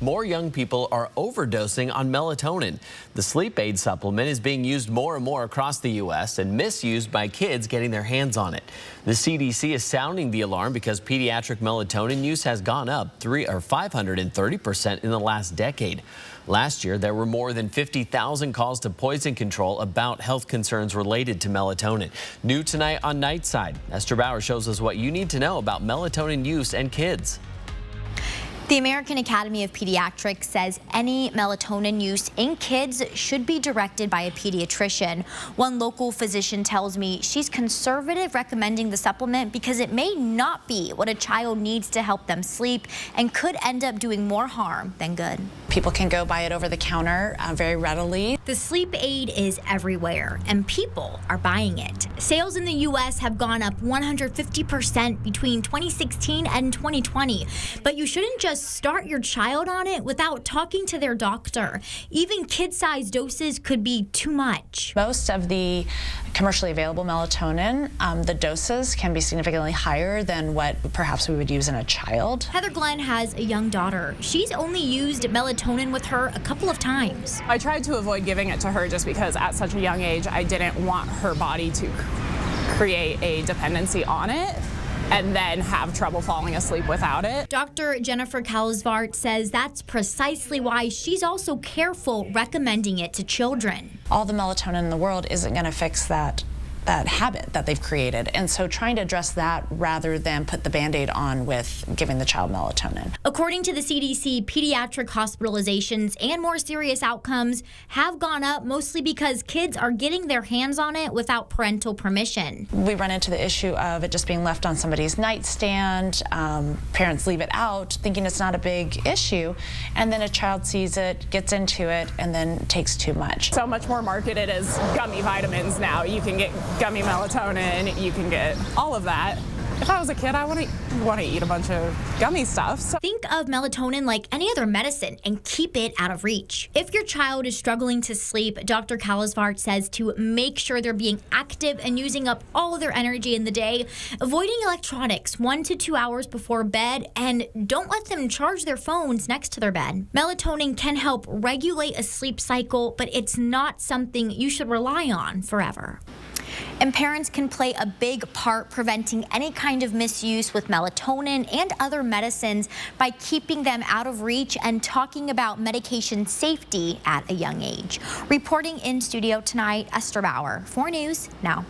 More young people are overdosing on melatonin. The sleep aid supplement is being used more and more across the U.S. and misused by kids getting their hands on it. The CDC is sounding the alarm because pediatric melatonin use has gone up 530% in the last decade. Last year, there were more than 50,000 calls to poison control about health concerns related to melatonin. New tonight on Nightside, Esther Bauer shows us what you need to know about melatonin use and kids. The American Academy of Pediatrics says any melatonin use in kids should be directed by a pediatrician. One local physician tells me she's conservative recommending the supplement because it may not be what a child needs to help them sleep and could end up doing more harm than good. People can go buy it over the counter very readily. The sleep aid is everywhere and people are buying it. Sales in the U.S. have gone up 150% between 2016 and 2020, but you shouldn't just start your child on it without talking to their doctor. Even kid-sized doses could be too much. Most of the commercially available melatonin, the doses can be significantly higher than what perhaps we would use in a child. Heather Glenn has a young daughter. She's only used melatonin with her a couple of times. I tried to avoid giving it to her just because at such a young age, I didn't want her body to create a dependency on it and then have trouble falling asleep without it. Dr. Jennifer Kalisvaart says that's precisely why she's also careful recommending it to children. All the melatonin in the world isn't going to fix that habit that they've created, and so trying to address that rather than put the Band-Aid on with giving the child melatonin. According to the CDC, pediatric hospitalizations and more serious outcomes have gone up mostly because kids are getting their hands on it without parental permission. We run into the issue of it just being left on somebody's nightstand. Parents leave it out thinking it's not a big issue, and then a child sees it, gets into it, and then takes too much. So much more marketed as gummy vitamins now. You can get gummy melatonin, you can get all of that. If I was a kid, I wouldn't want to eat a bunch of gummy stuff. So think of melatonin like any other medicine and keep it out of reach. If your child is struggling to sleep, Dr. Kalisvaart says to make sure they're being active and using up all of their energy in the day, avoiding electronics 1 to 2 hours before bed, and don't let them charge their phones next to their bed. Melatonin can help regulate a sleep cycle, but it's not something you should rely on forever. And parents can play a big part preventing any kind of misuse with melatonin and other medicines by keeping them out of reach and talking about medication safety at a young age. Reporting in studio tonight, Esther Bauer, 4 News Now.